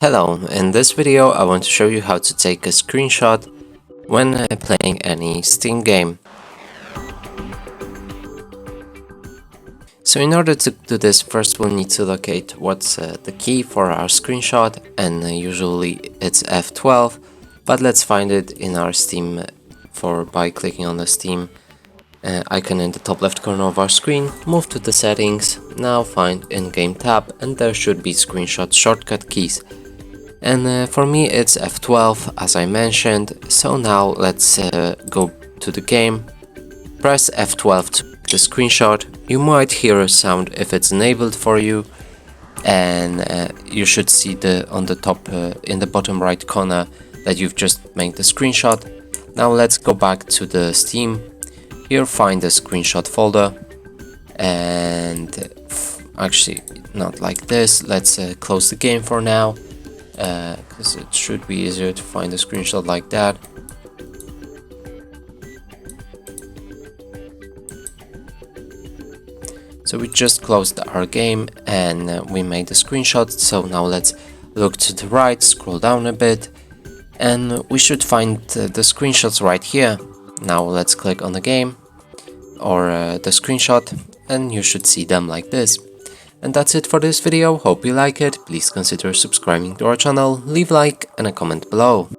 Hello, in this video I want to show you how to take a screenshot when playing any Steam game. So in order to do this, first we'll need to locate what's the key for our screenshot, and usually it's F12, but let's find it in our Steam by clicking on the Steam icon in the top left corner of our screen, move to the settings, now find in-game tab, and there should be screenshot shortcut keys. And for me it's F12 as I mentioned, so now let's go to the game, press F12 to the screenshot. You might hear a sound if it's enabled for you, and you should see on the top in the bottom right corner that you've just made the screenshot. Now let's go back to the Steam. Here find the screenshot folder, and actually not like this, let's close the game for now, because it should be easier to find a screenshot like that. So we just closed our game and we made the screenshot. So now let's look to the right, scroll down a bit, and we should find the screenshots right here. Now let's click on the game or the screenshot, and you should see them like this. And that's it for this video. Hope you like it. Please consider subscribing to our channel, leave a like and a comment below.